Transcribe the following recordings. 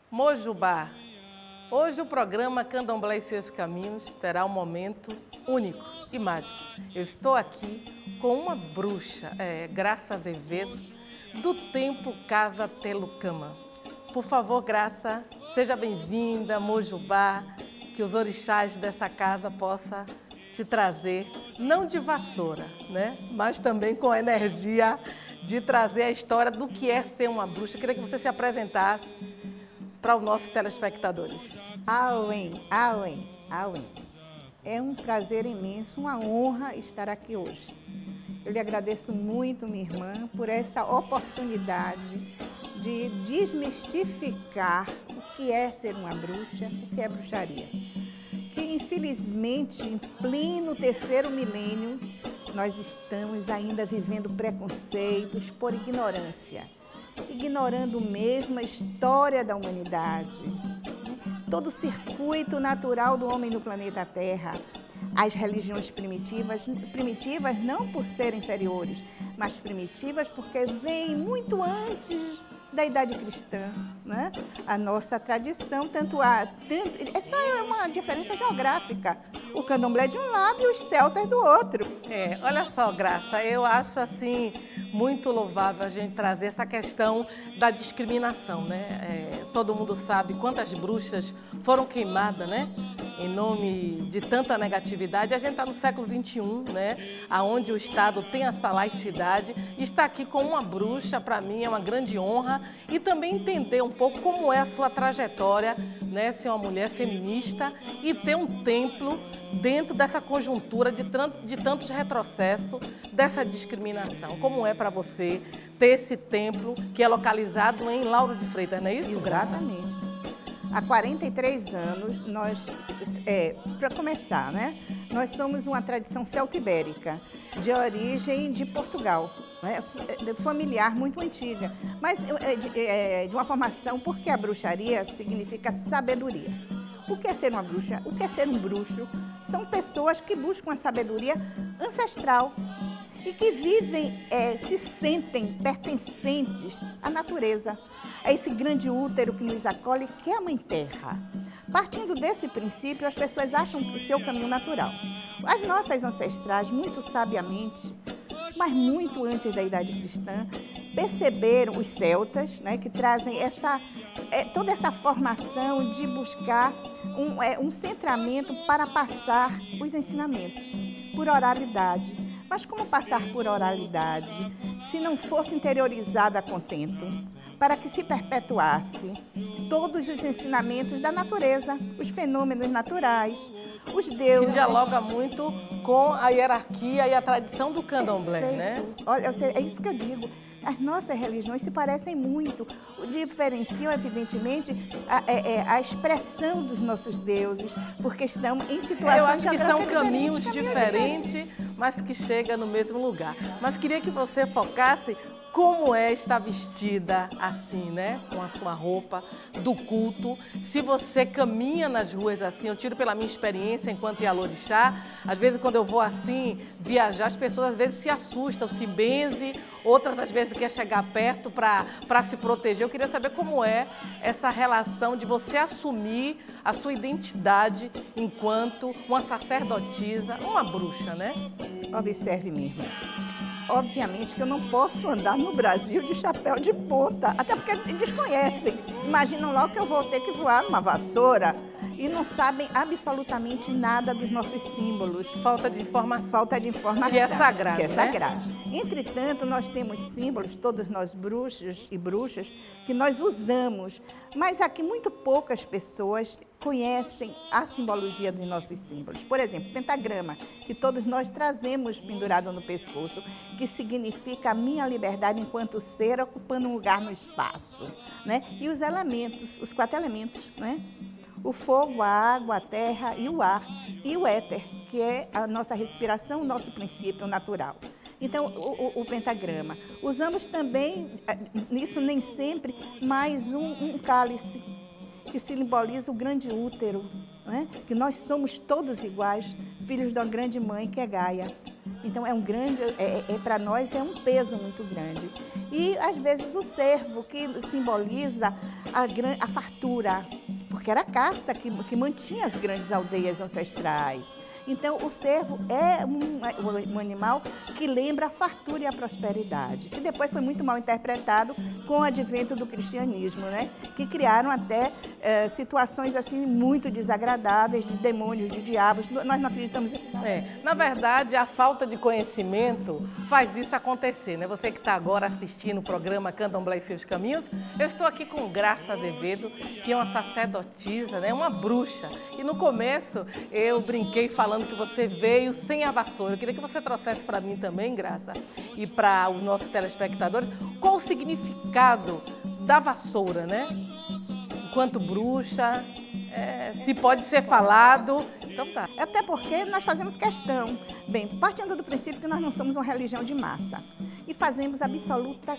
Mojubá. Hoje o programa Candomblé e Seus Caminhos terá um momento único e mágico. Eu estou aqui com uma bruxa, Graça Azevedo, do Templo Casa Telucama. Por favor, Graça, seja bem-vinda, Mojubá, que os orixás dessa casa possam te trazer, não de vassoura, né? Mas também com a energia de trazer a história do que é ser uma bruxa. Eu queria que você se apresentasse para os nossos telespectadores. Auen, Auen, Auen. É um prazer imenso, uma honra estar aqui hoje. Eu lhe agradeço muito, minha irmã, por essa oportunidade de desmistificar o que é ser uma bruxa, o que é bruxaria. Que, infelizmente, em pleno terceiro milênio, nós estamos ainda vivendo preconceitos por ignorância, ignorando mesmo a história da humanidade, todo o circuito natural do homem no planeta Terra. As religiões primitivas não por serem inferiores, mas primitivas porque vêm muito antes da idade cristã, né? A nossa tradição, é só uma diferença geográfica. O candomblé de um lado e os celtas do outro. Olha só, Graça, eu acho assim muito louvável a gente trazer essa questão da discriminação, né? Todo mundo sabe quantas bruxas foram queimadas, né? Em nome de tanta negatividade. A gente está no século XXI, né? Onde o Estado tem essa laicidade. Estar aqui com uma bruxa, para mim, é uma grande honra. E também entender um pouco como é a sua trajetória, né? Ser uma mulher feminista e ter um templo dentro dessa conjuntura de tantos retrocessos, dessa discriminação. Como é para você ter esse templo que é localizado em Lauro de Freitas, não é isso? Exatamente. Há 43 anos, para começar, né? Nós somos uma tradição celto-ibérica, de origem de Portugal, né? Familiar, muito antiga, mas de uma formação, porque a bruxaria significa sabedoria. O que é ser uma bruxa? O que é ser um bruxo? São pessoas que buscam a sabedoria ancestral e que vivem, se sentem pertencentes à natureza, a esse grande útero que nos acolhe, que é a Mãe Terra. Partindo desse princípio, as pessoas acham que o seu caminho natural. As nossas ancestrais, muito sabiamente, mas muito antes da idade cristã, perceberam os celtas, né, que trazem toda essa formação de buscar um centramento para passar os ensinamentos por oralidade. Mas como passar por oralidade se não fosse interiorizada a contento, para que se perpetuasse todos os ensinamentos da natureza, os fenômenos naturais, os deuses. Que dialoga muito com a hierarquia e a tradição do candomblé, né? Olha, é isso que eu digo. As nossas religiões se parecem muito. O diferenciam, evidentemente, a expressão dos nossos deuses, porque estão em situações... Eu acho que são caminhos diferentes, mas que chegam no mesmo lugar. Mas queria que você focasse como é estar vestida assim, né? Com a sua roupa do culto. Se você caminha nas ruas assim, eu tiro pela minha experiência enquanto Ialorixá, às vezes quando eu vou assim viajar, as pessoas às vezes se assustam, se benzem, outras às vezes querem chegar perto para se proteger. Eu queria saber como é essa relação de você assumir a sua identidade enquanto uma sacerdotisa, uma bruxa, né? Observe mesmo. Obviamente que eu não posso andar no Brasil de chapéu de ponta, até porque eles conhecem. Imaginam logo que eu vou ter que voar numa vassoura e não sabem absolutamente nada dos nossos símbolos. Falta de informação. Falta de informação. Que é sagrado, Que é né? sagrado. Entretanto, nós temos símbolos, todos nós bruxos e bruxas, que nós usamos, mas aqui muito poucas pessoas conhecem a simbologia dos nossos símbolos. Por exemplo, o pentagrama, que todos nós trazemos pendurado no pescoço, que significa a minha liberdade enquanto ser ocupando um lugar no espaço, né? E os elementos, os 4 elementos, né? O fogo, a água, a terra e o ar. E o éter, que é a nossa respiração, o nosso princípio natural. Então, o pentagrama. Usamos também, nisso nem sempre, mais um cálice, que simboliza o grande útero, né? Que nós somos todos iguais, filhos da grande mãe, que é Gaia. Então é um grande, para nós é um peso muito grande. E às vezes o cervo, que simboliza a fartura, porque era a caça que mantinha as grandes aldeias ancestrais. Então, o cervo é um animal que lembra a fartura e a prosperidade, que depois foi muito mal interpretado com o advento do cristianismo, né? Que criaram até situações assim muito desagradáveis, de demônios, de diabos. Nós não acreditamos nisso. Na verdade, a falta de conhecimento faz isso acontecer, né? Você que está agora assistindo o programa Candomblé e Seus Caminhos, eu estou aqui com Graça Azevedo, que é uma sacerdotisa, né? Uma bruxa. E no começo eu brinquei falando que você veio sem a vassoura. Eu queria que você trouxesse para mim também, Graça, e para os nossos telespectadores, qual o significado da vassoura, né? Enquanto bruxa, se pode ser falado. Então tá. Até porque nós fazemos questão. Bem, partindo do princípio que nós não somos uma religião de massa e fazemos absoluta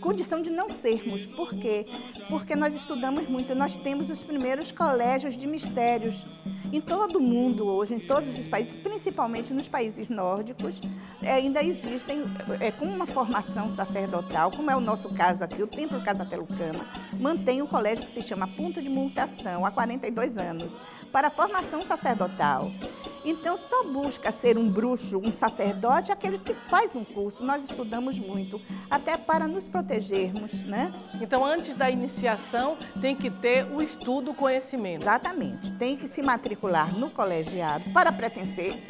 condição de não sermos. Por quê? Porque nós estudamos muito, nós temos os primeiros colégios de mistérios. Em todo o mundo hoje, em todos os países, principalmente nos países nórdicos, ainda existem, com uma formação sacerdotal, como é o nosso caso aqui, o Templo Casa Telucama, mantém um colégio que se chama Ponto de Mutação, há 42 anos, para a formação sacerdotal. Então, só busca ser um bruxo, um sacerdote, aquele que faz um curso. Nós estudamos muito, até para nos protegermos, né? Então, antes da iniciação, tem que ter o estudo, o conhecimento. Exatamente. Tem que se matricular no colegiado para pertencer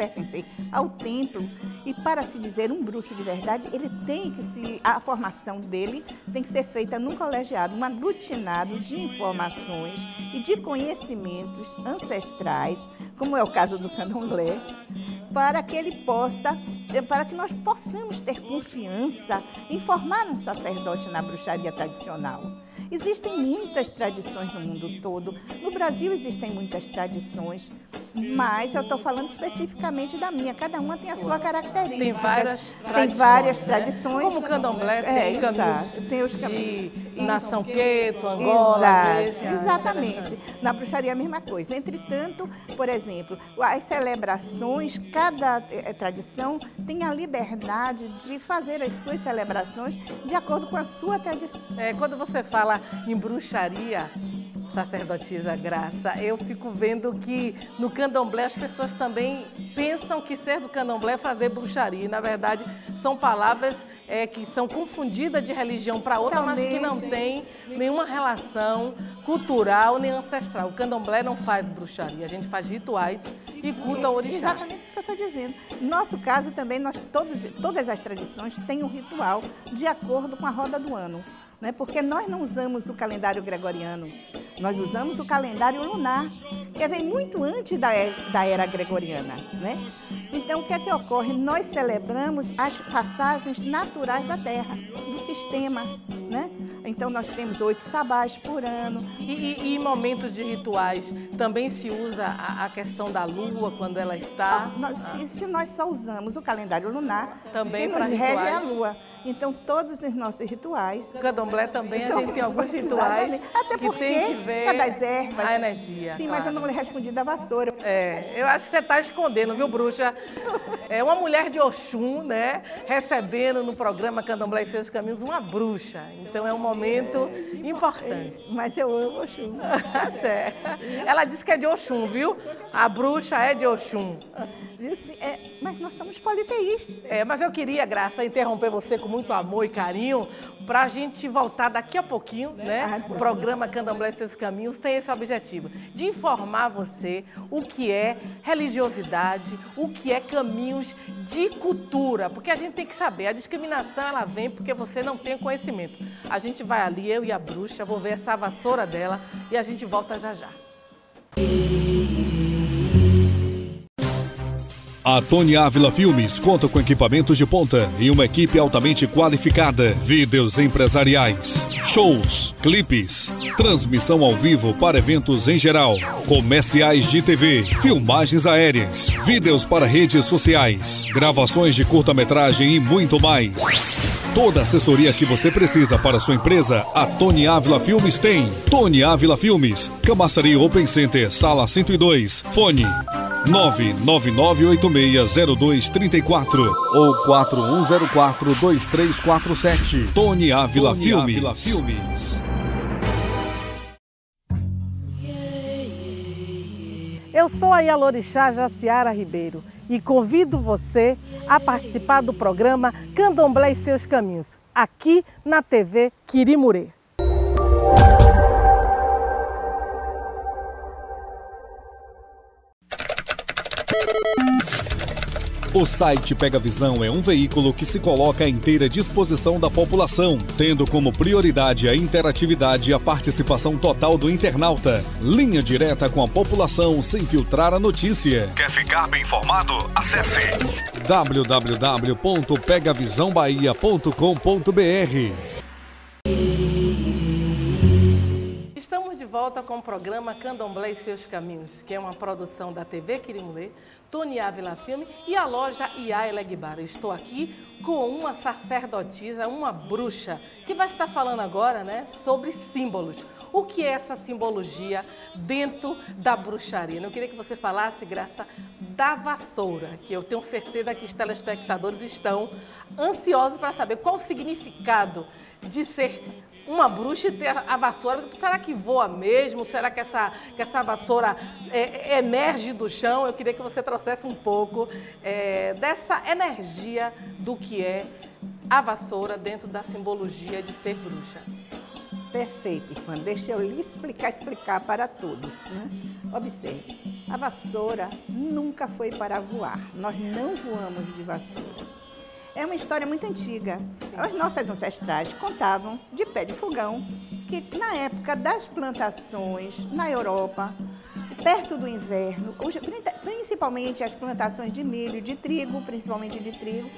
ao templo. E para se dizer um bruxo de verdade, ele tem que a formação dele tem que ser feita num colegiado, um aglutinado de informações e de conhecimentos ancestrais, como é o caso do candomblé, para que nós possamos ter confiança em formar um sacerdote na bruxaria tradicional. Existem muitas tradições no mundo todo. No Brasil existem muitas tradições, mas eu estou falando especificamente da minha. Cada uma tem a sua característica. Tem várias tradições. Como o candomblé tem caminhos tem os caminhos de Nação Queto, Angola. Exatamente. Na bruxaria é a mesma coisa. Entretanto, por exemplo, as celebrações, cada tradição tem a liberdade de fazer as suas celebrações de acordo com a sua tradição. Quando você fala em bruxaria, sacerdotisa Graça, eu fico vendo que no candomblé as pessoas também pensam que ser do candomblé é fazer bruxaria. E, na verdade, são palavras que são confundidas de religião para outra, mas que não tem nenhuma relação cultural nem ancestral. O candomblé não faz bruxaria, a gente faz rituais e culto ao orixá. Exatamente isso que eu estou dizendo. No nosso caso também, todas as tradições têm um ritual de acordo com a roda do ano. Né? Porque nós não usamos o calendário gregoriano, nós usamos o calendário lunar, que vem muito antes da era gregoriana. Né? Então, o que é que ocorre? Nós celebramos as passagens naturais da Terra, do sistema. Né? Então, nós temos 8 sabás por ano. E em momentos de rituais, também se usa a questão da lua, quando ela está? Se nós só usamos o calendário lunar, também quem nos rege é a lua. Então, todos os nossos rituais... O candomblé também, a gente tem alguns rituais até porque que tem que ver das ervas, a energia. Sim, claro. Mas eu não lhe respondi da vassoura. Eu acho que você está escondendo, viu, bruxa? É uma mulher de Oxum, né? Recebendo no programa Candomblé e Seus Caminhos uma bruxa. Então, é um momento importante. Mas eu amo Oxum. Ela disse que é de Oxum, viu? A bruxa é de Oxum. Mas nós somos politeístas. Mas eu queria, Graça, interromper você com muito amor e carinho para a gente voltar daqui a pouquinho, né? O programa Candomblé e Seus Caminhos tem esse objetivo, de informar você o que é religiosidade, o que é caminhos de cultura, porque a gente tem que saber, a discriminação ela vem porque você não tem conhecimento. A gente vai ali, eu e a bruxa, vou ver essa vassoura dela e a gente volta já já. A Tony Ávila Filmes conta com equipamentos de ponta e uma equipe altamente qualificada. Vídeos empresariais, shows, clipes, transmissão ao vivo para eventos em geral, comerciais de TV, filmagens aéreas, vídeos para redes sociais, gravações de curta-metragem e muito mais. Toda a assessoria que você precisa para sua empresa, a Tony Ávila Filmes tem. Tony Ávila Filmes, Camaçari Open Center, Sala 102, fone 999860234 ou 4104-2347. Tony Ávila Filmes. Eu sou a Yalorixá Jaciara Ribeiro e convido você a participar do programa Candomblé e Seus Caminhos, aqui na TV Quirimurê. O site Pega Visão é um veículo que se coloca à inteira disposição da população, tendo como prioridade a interatividade e a participação total do internauta. Linha direta com a população sem filtrar a notícia. Quer ficar bem informado? Acesse www.pegavisãobahia.com.br. Estamos de volta com o programa Candomblé e Seus Caminhos, que é uma produção da TV Quirimurê, Tony Ávila Filme e a loja Iá Elegbara. Estou aqui com uma sacerdotisa, uma bruxa, que vai estar falando agora, né, sobre símbolos. O que é essa simbologia dentro da bruxaria? Eu queria que você falasse, Graça, da vassoura, que eu tenho certeza que os telespectadores estão ansiosos para saber qual o significado de ser uma bruxa e ter a vassoura. Será que voa mesmo? Será que essa vassoura emerge do chão? Eu queria que você trouxesse um pouco dessa energia do que é a vassoura dentro da simbologia de ser bruxa. Perfeito, irmã. Deixa eu lhe explicar para todos, né? Observe, a vassoura nunca foi para voar. Nós não voamos de vassoura. É uma história muito antiga. As nossas ancestrais contavam de pé de fogão, que na época das plantações na Europa, perto do inverno, principalmente as plantações de milho, de trigo, principalmente de trigo,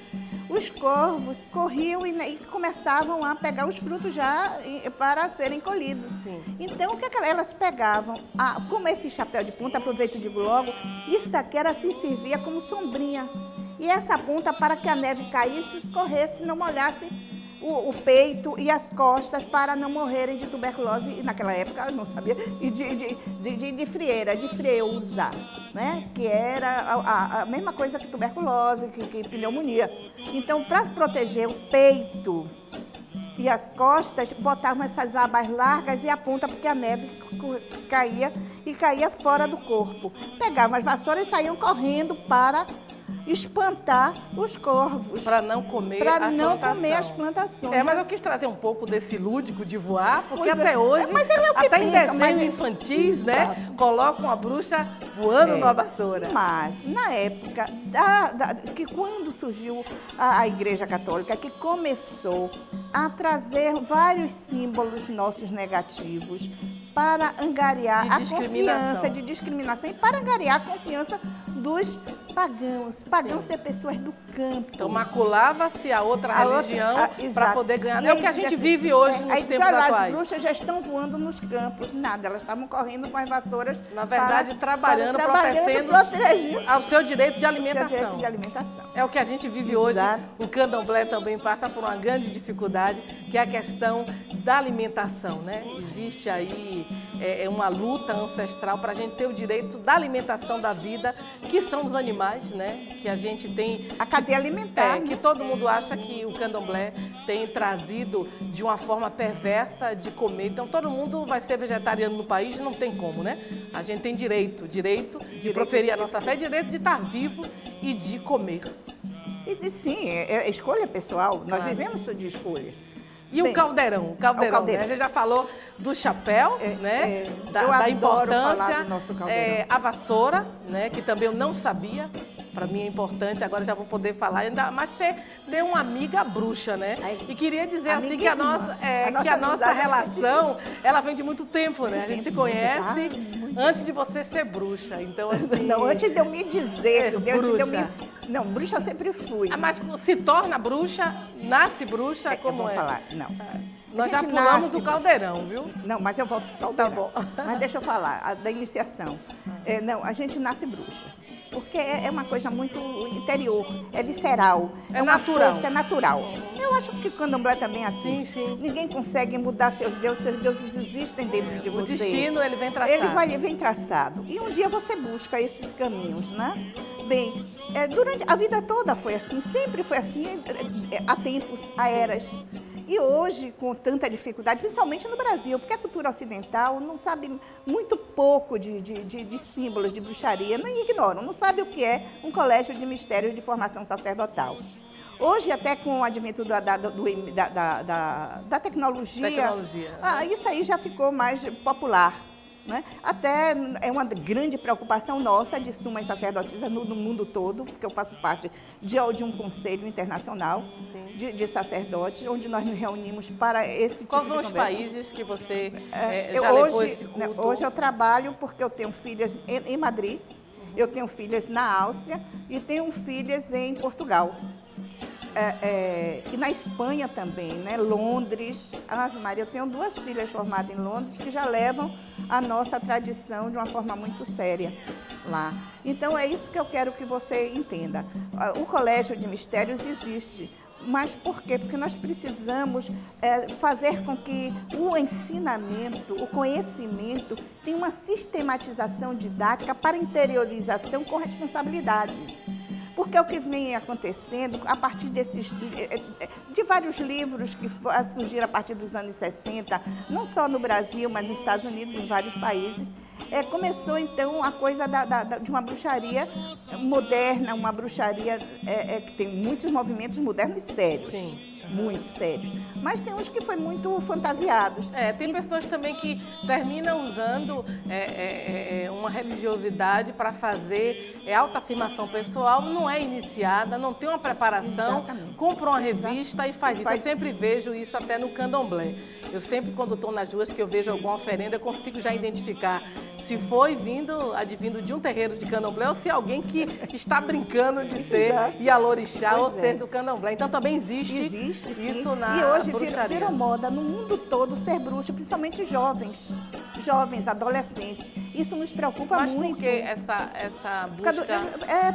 os corvos corriam e começavam a pegar os frutos já para serem colhidos. Sim. Então, o que elas pegavam? Como esse chapéu de ponta, aproveito e digo logo, isso aqui se servia como sombrinha. E essa ponta, para que a neve caísse, escorresse, não molhasse o peito e as costas, para não morrerem de tuberculose, e naquela época eu não sabia, e de frieira, de freusa, né? Que era a mesma coisa que tuberculose, que pneumonia. Então, para proteger o peito e as costas, botavam essas abas largas e a ponta, porque a neve caía e caía fora do corpo. Pegavam as vassouras e saíam correndo para espantar os corvos. Para não comer as plantações. Mas eu quis trazer um pouco desse lúdico de voar, porque Pois até hoje, mas é o que até em pensa, desenhos mas infantis, né, colocam a bruxa voando numa vassoura. Mas, na época, que quando surgiu a Igreja Católica, que começou a trazer vários símbolos nossos negativos para angariar a confiança de discriminação e para angariar a confiança dos pagãos. Pagãos ser pessoas do campo. Então maculava-se a outra religião para poder ganhar. É o que a gente vive hoje nos tempos atuais. As bruxas já estão voando nos campos. Nada, elas estavam correndo com as vassouras. Na verdade, trabalhando, protegendo ao seu direito de alimentação. Seu direito de alimentação. É o que a gente vive hoje. O candomblé também passa por uma grande dificuldade, que é a questão da alimentação, né? Existe aí uma luta ancestral para a gente ter o direito da alimentação da vida, que são os animais, né? Que a gente tem... A cadeia alimentar. Que todo mundo acha que o candomblé tem trazido de uma forma perversa de comer. Então, todo mundo vai ser vegetariano no país, não tem como, né? A gente tem direito de proferir a nossa fé, direito de estar vivo e de comer. Sim, é escolha pessoal. Nós vivemos de escolha. E o caldeirão? O caldeirão, né? A gente já falou do chapéu, né? Da importância. Do nosso caldeirão. A vassoura, né? Que também eu não sabia. Para mim é importante, agora já vou poder falar. Ainda mais você ter uma amiga bruxa, né? E queria dizer assim que a nossa relação, ela vem de muito tempo, né? A gente se conhece antes de você ser bruxa. Então, assim... Não, antes de eu me dizer. Bruxa. Não, bruxa eu sempre fui. Mas se torna bruxa, nasce bruxa, como eu vou falar, não. Nós já pulamos o caldeirão, viu? Não, mas eu volto pro caldeirão. Tá bom. Mas deixa eu falar, da iniciação. Não, a gente nasce bruxa. porque é uma coisa muito interior, é visceral, É uma natural. força, é natural. Eu acho que o candomblé também é assim. Sim, sim. Ninguém consegue mudar seus deuses existem dentro de O você. destino, ele vem traçado. Vem traçado. E um dia você busca esses caminhos, né? Bem, durante a vida toda foi assim, sempre foi assim, há tempos, há eras. E hoje, com tanta dificuldade, principalmente no Brasil, porque a cultura ocidental não sabe muito pouco de símbolos de bruxaria, nem ignoram, não sabe o que é um colégio de mistérios de formação sacerdotal. Hoje, até com o advento da tecnologia, isso aí já ficou mais popular. Né? Até é uma grande preocupação nossa de sumas sacerdotisas no mundo todo, porque eu faço parte de um conselho internacional de sacerdotes, onde nós nos reunimos para esse tipo Quais de são os conversa. países que você já levou esse culto? Hoje eu trabalho porque eu tenho filhas em Madrid, eu tenho filhas na Áustria e tenho filhas em Portugal. E na Espanha também, né? Londres. Ave Maria, eu tenho 2 filhas formadas em Londres que já levam a nossa tradição de uma forma muito séria lá. Então é isso que eu quero que você entenda. O Colégio de Mistérios existe. Mas por quê? Porque nós precisamos fazer com que o ensinamento, o conhecimento, tenha uma sistematização didática para interiorização com responsabilidade. Porque é o que vem acontecendo a partir de vários livros que surgiram a partir dos anos 60, não só no Brasil, mas nos Estados Unidos, em vários países, começou então a coisa de uma bruxaria moderna, uma bruxaria que tem muitos movimentos modernos sérios. Sim. Muito sérios. Mas tem uns que foi muito fantasiados. Tem pessoas também que terminam usando uma religiosidade para fazer autoafirmação pessoal, não é iniciada, não tem uma preparação, compra uma revista e faz isso. Eu sempre vejo isso até no candomblé. Eu sempre, quando estou nas ruas, que eu vejo alguma oferenda, eu consigo já identificar se foi advindo de um terreiro de candomblé ou se é alguém que está brincando de ser Ialorixá ou ser do candomblé. Então também existe isso na E hoje bruxaria. virou moda no mundo todo ser bruxo, principalmente jovens, adolescentes. Isso nos preocupa muito. Mas por que essa busca?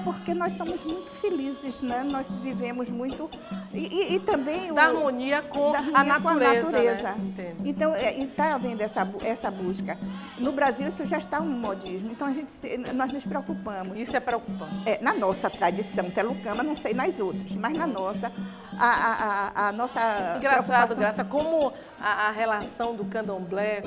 Porque nós somos muito felizes, né? Nós vivemos muito... E também... Da harmonia com a natureza. Né? Então, está havendo essa busca. No Brasil, isso já está um modismo. Então, nós nos preocupamos. Isso é preocupante. Na nossa tradição telucana, não sei nas outras, mas na nossa, a nossa Engraçado, Graça, como a relação do candomblé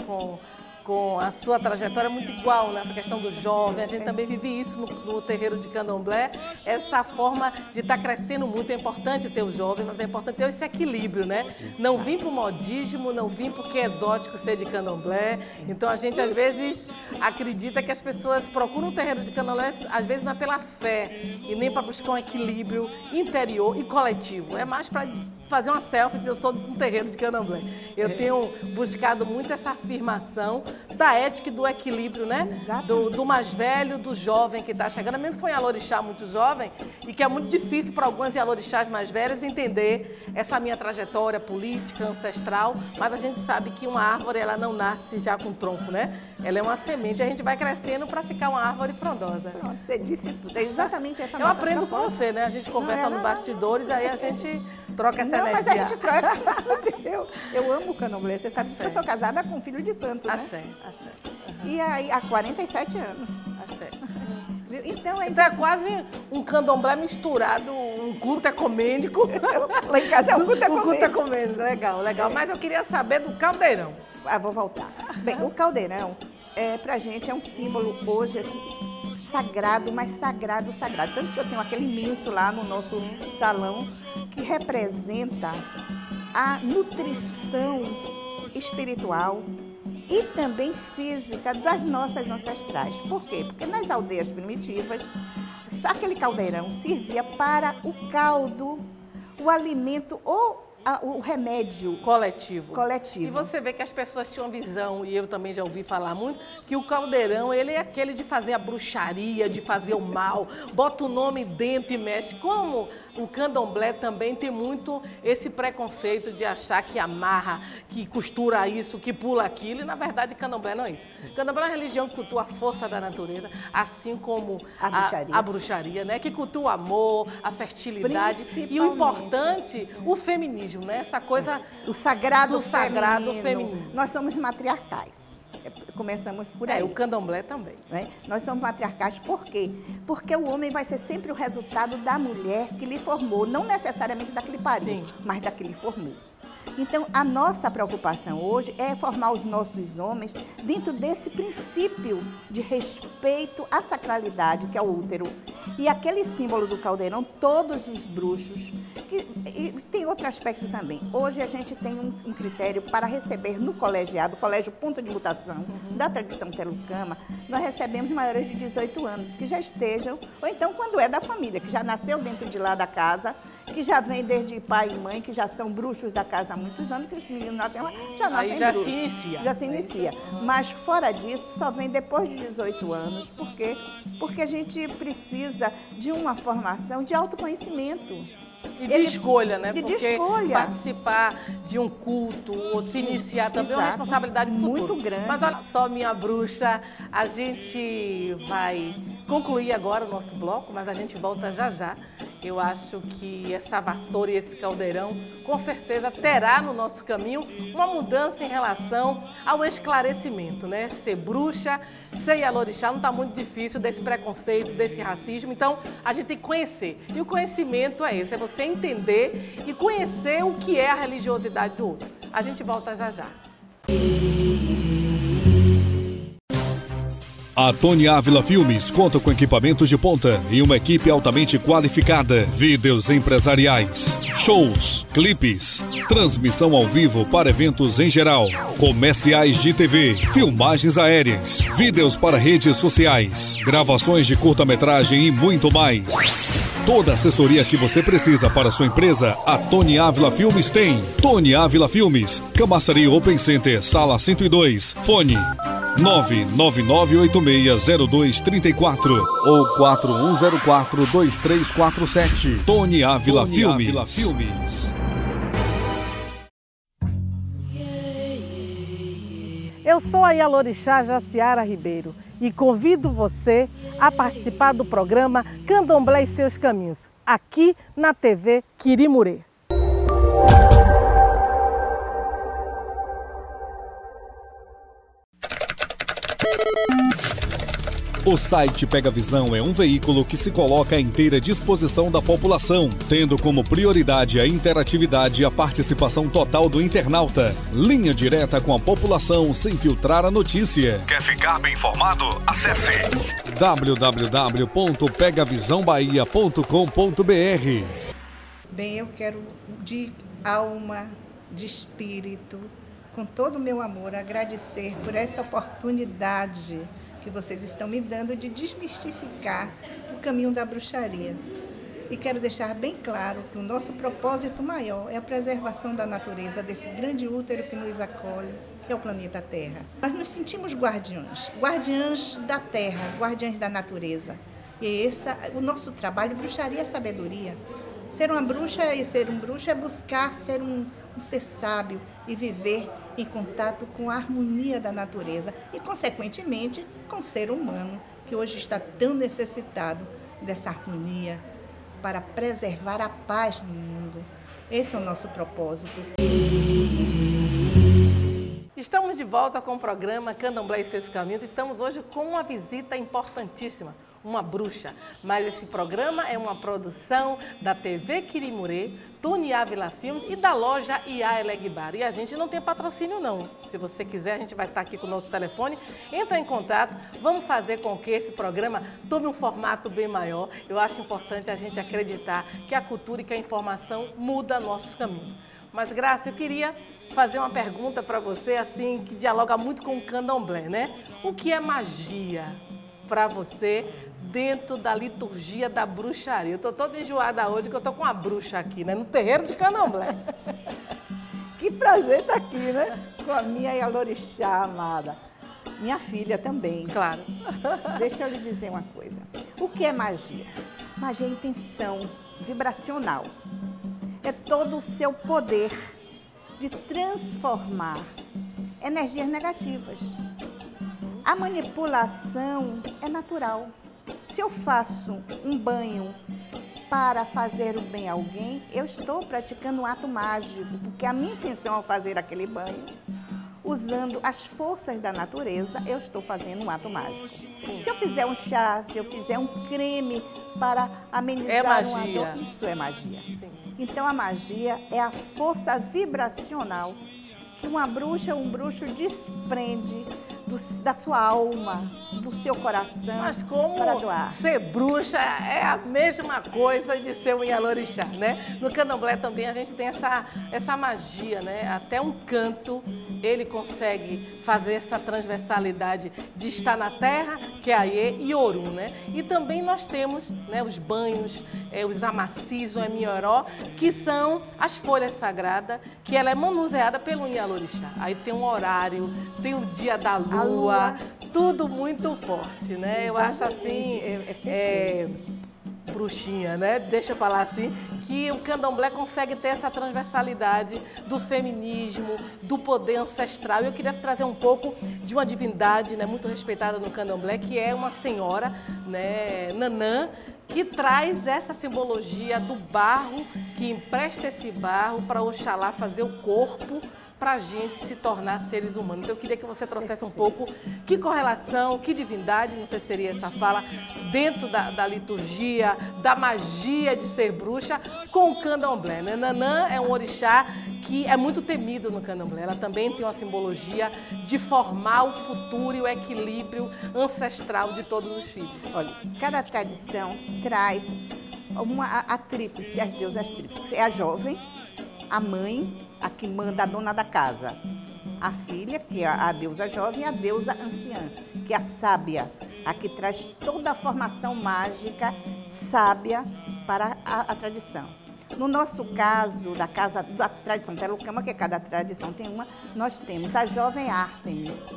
com a sua trajetória é muito igual nessa questão do jovem. A gente também vive isso no terreiro de candomblé, essa forma de estar crescendo muito. É importante ter o jovem, mas é importante ter esse equilíbrio, né? Não vim para o modismo, não vim porque é exótico ser de candomblé. Então a gente às vezes acredita que as pessoas procuram o terreiro de candomblé, às vezes não é pela fé e nem para buscar um equilíbrio interior e coletivo. É mais para fazer uma selfie de eu sou de um terreiro de candomblé. Eu tenho buscado muito essa afirmação da ética e do equilíbrio, né? Do mais velho, do jovem que está chegando. Mesmo se for um Ialorixá muito jovem, e que é muito difícil para alguns Ialorixás mais velhos entender essa minha trajetória política, ancestral, mas a gente sabe que uma árvore, ela não nasce já com tronco, né? Ela é uma semente, a gente vai crescendo para ficar uma árvore frondosa. Pronto, você disse tudo. É exatamente essa Eu aprendo com você, né? A gente conversa nos bastidores, aí a gente troca essa energia. Mas a gente troca. Eu amo o candomblé. Você sabe que eu sou casada com um filho de santo, né? Axé. E aí, há 47 anos. Axé. Então é quase um candomblé misturado, um culto ecumênico. Lá em casa é um culto ecumênico. Um culto ecumênico, legal. Mas eu queria saber do caldeirão. Vou voltar. Bem, o caldeirão, pra gente, é um símbolo hoje, assim, sagrado, mas sagrado. Tanto que eu tenho aquele imenso lá no nosso salão, que representa a nutrição espiritual e também física das nossas ancestrais. Por quê? Porque nas aldeias primitivas, aquele caldeirão servia para o caldo, o alimento ou o remédio coletivo. coletivo. E você vê que as pessoas tinham visão, e eu também já ouvi falar muito, que o caldeirão, ele é aquele de fazer a bruxaria, de fazer o mal, bota o nome dentro e mexe. Como o candomblé também tem muito esse preconceito de achar que amarra, que costura isso, que pula aquilo, e na verdade candomblé não é isso. Candomblé é uma religião que cultua a força da natureza, assim como a bruxaria, né? Que cultua o amor, a fertilidade e o importante, o feminismo, né? Essa coisa o sagrado feminino. Nós somos matriarcais. Começamos por aí. O candomblé também. Né? Nós somos matriarcais por quê? Porque o homem vai ser sempre o resultado da mulher que lhe formou, não necessariamente da que lhe pariu, mas da que lhe formou. Então, a nossa preocupação hoje é formar os nossos homens dentro desse princípio de respeito à sacralidade, que é o útero. E aquele símbolo do caldeirão, todos os bruxos. E tem outro aspecto também. Hoje a gente tem um critério para receber no colegiado, colégio ponto de mutação da tradição telucama, nós recebemos maiores de 18 anos, que já estejam, ou então quando é da família, que já nasceu dentro de lá da casa, que já vem desde pai e mãe, que já são bruxos da casa há muitos anos, que os meninos nascem lá, já nascem aí já bruxos. se inicia. Já se inicia. Mas fora disso, só vem depois de 18 anos. Por quê? Porque a gente precisa de uma formação de autoconhecimento. E de escolha, né? Porque escolha. Participar de um culto ou se iniciar também é uma responsabilidade muito grande. Mas olha só, minha bruxa, a gente vai concluir agora o nosso bloco, mas a gente volta já já. Eu acho que essa vassoura e esse caldeirão, com certeza, terá no nosso caminho uma mudança em relação ao esclarecimento, né? Ser bruxa, ser Yalorixá não está muito difícil desse preconceito, desse racismo. Então, a gente tem que conhecer. E o conhecimento é esse, é você entender e conhecer o que é a religiosidade do outro. A gente volta já já. A Tony Ávila Filmes conta com equipamentos de ponta e uma equipe altamente qualificada. Vídeos empresariais, shows, clipes, transmissão ao vivo para eventos em geral, comerciais de TV, filmagens aéreas, vídeos para redes sociais, gravações de curta-metragem e muito mais. Toda a assessoria que você precisa para sua empresa, a Tony Ávila Filmes tem. Tony Ávila Filmes, Camaçari Open Center, Sala 102, fone 999860234 ou 4104-2347. Tony Ávila Filmes. Eu sou a Yalorixá Jaciara Ribeiro e convido você a participar do programa Candomblé e Seus Caminhos, aqui na TV Quirimurê. O site Pega Visão é um veículo que se coloca à inteira disposição da população, tendo como prioridade a interatividade e a participação total do internauta. Linha direta com a população sem filtrar a notícia. Quer ficar bem informado? Acesse www.pegavisãobahia.com.br. Bem, eu quero de alma, de espírito, com todo o meu amor, agradecer por essa oportunidade que vocês estão me dando de desmistificar o caminho da bruxaria. E quero deixar bem claro que o nosso propósito maior é a preservação da natureza, desse grande útero que nos acolhe, que é o planeta Terra. Nós nos sentimos guardiães da Terra, guardiães da natureza. E esse é o nosso trabalho. Bruxaria é sabedoria. Ser uma bruxa e ser um bruxo é buscar ser um ser sábio e viver em contato com a harmonia da natureza e, consequentemente, com o ser humano, que hoje está tão necessitado dessa harmonia para preservar a paz no mundo. Esse é o nosso propósito. Estamos de volta com o programa Candomblé e Seus Caminhos. Estamos hoje com uma visita importantíssima, uma bruxa. Mas esse programa é uma produção da TV Quirimurê, Tony Ávila Filmes e da loja Ia Elegbar. E a gente não tem patrocínio não. Se você quiser, a gente vai estar aqui com o nosso telefone. Entra em contato, vamos fazer com que esse programa tome um formato bem maior. Eu acho importante a gente acreditar que a cultura e que a informação muda nossos caminhos. Mas, Graça, eu queria fazer uma pergunta para você, assim, que dialoga muito com o candomblé, né? O que é magia para você dentro da liturgia da bruxaria. Eu estou toda enjoada hoje que eu estou com a bruxa aqui, né? No terreiro de Candomblé. Que prazer estar aqui, né? Com a minha Ialorixá amada. Minha filha também. Claro. Deixa eu lhe dizer uma coisa. O que é magia? Magia é intenção vibracional. É todo o seu poder de transformar energias negativas. A manipulação é natural. Se eu faço um banho para fazer o bem a alguém, eu estou praticando um ato mágico, porque a minha intenção ao fazer aquele banho, usando as forças da natureza, eu estou fazendo um ato mágico. Se eu fizer um chá, se eu fizer um creme para amenizar uma dor, isso é magia. Então a magia é a força vibracional que uma bruxa, um bruxo desprende da sua alma, do seu coração. Mas como para doar. Ser bruxa é a mesma coisa de ser um Ialorixá, né? No Candomblé também a gente tem essa magia, né? Até um canto ele consegue fazer essa transversalidade de estar na terra, que é Aie e Orum, né? E também nós temos, né, os banhos, os amacis, o emioró, que são as folhas sagradas, que ela é manuseada pelo Ialorixá. Aí tem um horário, tem o dia da lua, tudo muito forte, né? Eu acho assim, bruxinha, né? Deixa eu falar assim, que o Candomblé consegue ter essa transversalidade do feminismo, do poder ancestral. E eu queria trazer um pouco de uma divindade, né, muito respeitada no Candomblé, que é uma senhora, né, Nanã, que traz essa simbologia do barro, que empresta esse barro para Oxalá fazer o corpo para a gente se tornar seres humanos. Então eu queria que você trouxesse um pouco que correlação, que divindade, não sei se seria essa fala, dentro da liturgia, da magia de ser bruxa com o Candomblé, né? Nanã é um orixá que é muito temido no Candomblé. Ela também tem uma simbologia de formar o futuro e o equilíbrio ancestral de todos os filhos. Olha, cada tradição traz a tríplice, as deusas tríplices. É a jovem, a mãe, a que manda, a dona da casa. A filha, que é a deusa jovem, e a deusa anciã, que é a sábia, a que traz toda a formação mágica sábia para a tradição. No nosso caso, da tradição Telukama, que cada tradição tem uma, nós temos a jovem Ártemis.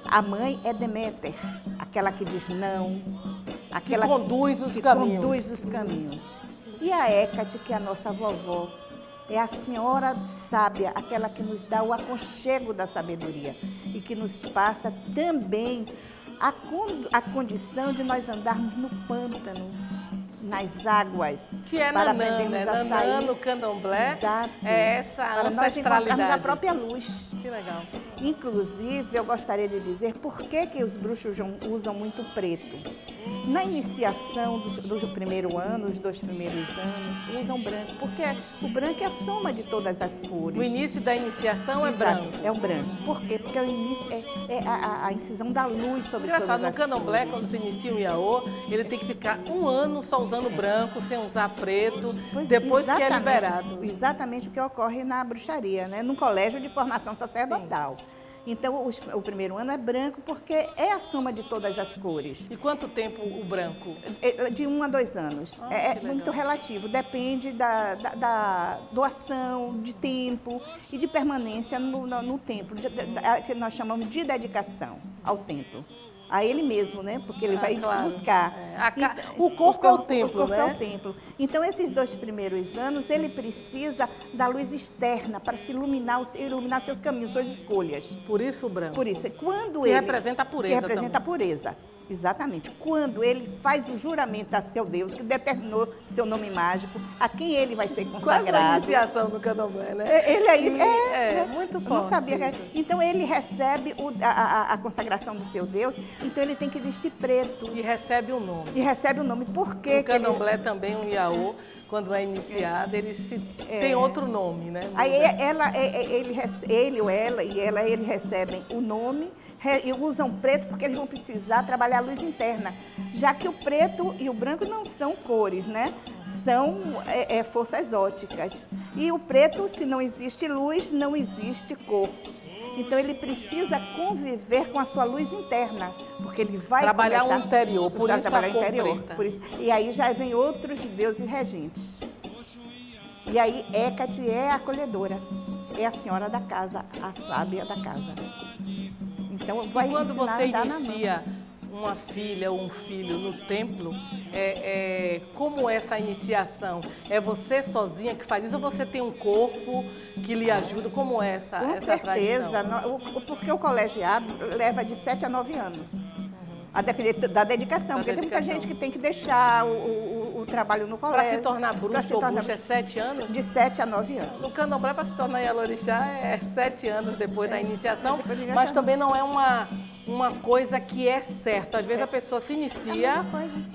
A mãe é Deméter, aquela que diz não, aquela que conduz os caminhos. E a Hécate, que é a nossa vovó, é a senhora sábia, aquela que nos dá o aconchego da sabedoria e que nos passa também a condição de nós andarmos no pântano, nas águas. Que é para Nanã, né? Nanã no Candomblé. Exato. É essa para ancestralidade. nós encontrarmos a própria luz. Que legal. Inclusive, eu gostaria de dizer por que os bruxos usam muito preto. Na iniciação do primeiro ano, os 2 primeiros anos, usam branco, porque o branco é a soma de todas as cores. O início da iniciação é Exato, branco. é o branco. Por quê? Porque o início é a incisão da luz sobre todas as cores. No Candomblé, quando se inicia o Iaô, ele tem que ficar 1 ano só usando branco, sem usar preto, depois que é liberado. Exatamente o que ocorre na bruxaria, né? Num colégio de formação sacerdotal. Sim. Então, o primeiro ano é branco porque é a soma de todas as cores. E quanto tempo o branco? De 1 a 2 anos. É muito relativo, depende da doação, de tempo e de permanência no templo, que nós chamamos de dedicação ao templo. A ele mesmo, né? Porque ele vai se buscar. O corpo é o templo, né? O corpo é o templo. Então, esses 2 primeiros anos, ele precisa da luz externa para se iluminar seus caminhos, suas escolhas. Por isso o branco. Por isso. Que representa a pureza. Que representa a pureza. Exatamente. Quando ele faz o juramento a seu Deus, que determinou seu nome mágico, a quem ele vai ser consagrado. Quase a iniciação do Candomblé, né? Ele aí muito forte. Não sabia. Então ele recebe a consagração do seu Deus, então ele tem que vestir preto. E recebe o nome. Por quê? O Candomblé também, um Iaô, quando é iniciado, ele tem outro nome, né? Aí ele ou ela ele recebem o nome e usam preto porque eles vão precisar trabalhar a luz interna, já que o preto e o branco não são cores, né? São forças óticas. E o preto, se não existe luz, não existe cor. Então ele precisa conviver com a sua luz interna, porque ele vai trabalhar começar, o interior, por isso trabalhar a o cor interior. preta. Por isso, e aí já vem outros deuses regentes. E aí Hecate é a acolhedora, é a senhora da casa, a sábia da casa. Então vai E quando ensinar você a dar na mão. inicia uma filha ou um filho no templo, como essa iniciação? É você sozinha que faz isso ou você tem um corpo que lhe ajuda? Como é essa tradição? Com certeza, porque o colegiado leva de 7 a 9 anos. A depender da dedicação, porque tem muita gente que tem que deixar o trabalho no colégio. Para se tornar bruxa ou bruxa é 7 anos? De 7 a 9 anos. No candomblé, para se tornar Yalorixá, é 7 anos depois da iniciação, mas também não é uma coisa que é certa. Às vezes a pessoa se inicia,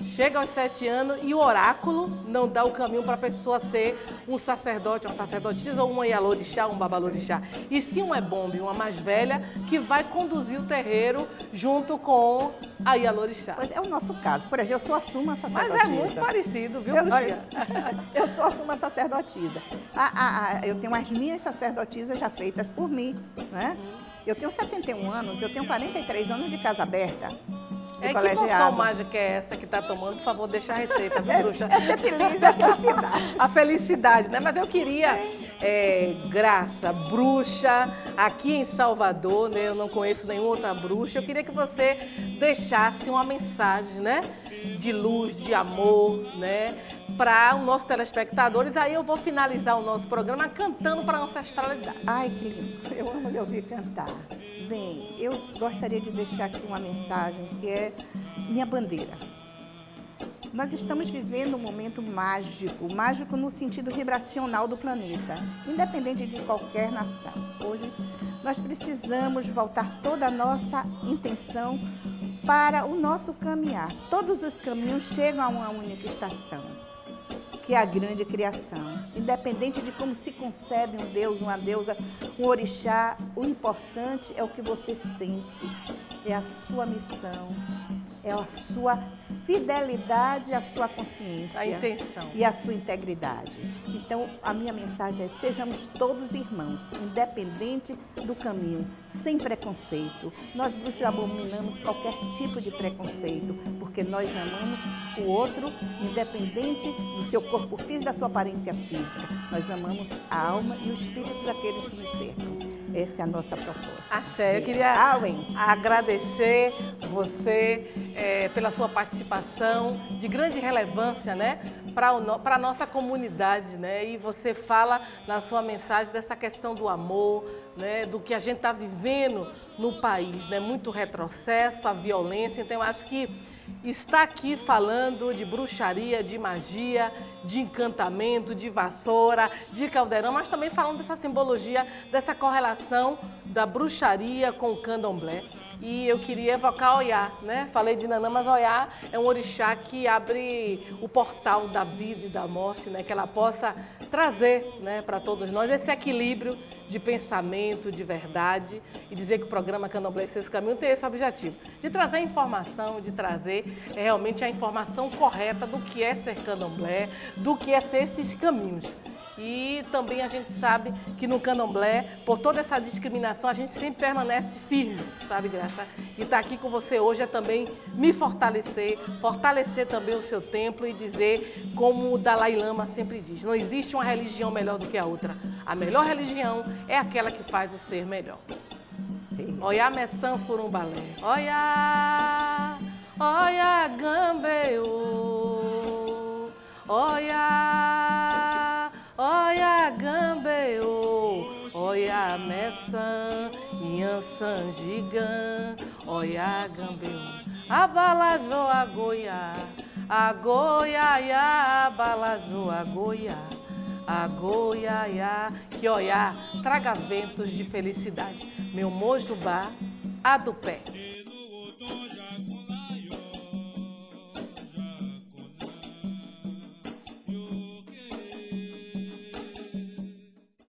chega aos 7 anos e o oráculo não dá o caminho para a pessoa ser um sacerdote, uma sacerdotisa ou uma Yalorixá, um babalorixá. E sim uma ebombe, uma mais velha, que vai conduzir o terreiro junto com a Yalorixá. Pois é o nosso caso. Por exemplo, eu sou a suma sacerdotisa. Mas é muito parecido, viu, Bruxinha? Eu sou a suma sacerdotisa. Eu tenho as minhas sacerdotisas já feitas por mim, né? Eu tenho 71 anos, eu tenho 43 anos de casa aberta. Que poção mágica é essa que está tomando? Por favor, deixa a receita, viu, bruxa? É ser feliz, é a felicidade. A felicidade, né? Mas eu queria, Graça, bruxa, aqui em Salvador, né? Eu não conheço nenhuma outra bruxa. Eu queria que você deixasse uma mensagem, né? De luz, de amor, né? Para os nossos telespectadores. Aí eu vou finalizar o nosso programa cantando para a ancestralidade. Ai, que lindo. Eu amo lhe ouvir cantar. Bem, eu gostaria de deixar aqui uma mensagem que é minha bandeira. Nós estamos vivendo um momento mágico, mágico no sentido vibracional do planeta, independente de qualquer nação. Hoje, nós precisamos voltar toda a nossa intenção para o nosso caminhar. Todos os caminhos chegam a uma única estação, que é a grande criação. Independente de como se concebe um Deus, uma deusa, um orixá, o importante é o que você sente, é a sua missão, é a sua fidelidade à sua consciência. A intenção. E à sua integridade. Então, a minha mensagem é: sejamos todos irmãos, independente do caminho, sem preconceito. Nós, bruxos, abominamos qualquer tipo de preconceito, porque nós amamos o outro, independente do seu corpo físico, da sua aparência física. Nós amamos a alma e o espírito daqueles que nos cercam. Essa é a nossa proposta. Axé, eu queria agradecer você pela sua participação de grande relevância, né, para a nossa comunidade, né? E você fala na sua mensagem dessa questão do amor, né, do que a gente está vivendo no país, né? Muito retrocesso, a violência. Então, eu acho que está aqui falando de bruxaria, de magia, de encantamento, de vassoura, de caldeirão, mas também falando dessa simbologia, dessa correlação da bruxaria com o candomblé. E eu queria evocar Oiá, né? Falei de Nanã, mas Oiá é um orixá que abre o portal da vida e da morte, né? Que ela possa trazer, né, para todos nós esse equilíbrio de pensamento, de verdade, e dizer que o programa Candomblé Esse Caminho tem esse objetivo, de trazer informação, de trazer realmente a informação correta do que é ser candomblé, do que é ser esses caminhos. E também a gente sabe que no candomblé, por toda essa discriminação, a gente sempre permanece firme, sabe, Graça? E estar aqui com você hoje é também me fortalecer, fortalecer também o seu templo e dizer, como o Dalai Lama sempre diz, não existe uma religião melhor do que a outra. A melhor religião é aquela que faz o ser melhor. Oiá Messan Furumbalé, oiá, oiá Gambeô, oiá, oiá Gambeô, oiá Messan, Yansan Gigã, oiá Gambeô, abalajô a Goiá, a Goiaiá, abalajô a Goiá. A Goiaiá, que Oiá traga ventos de felicidade. Meu Mojubá, a do pé.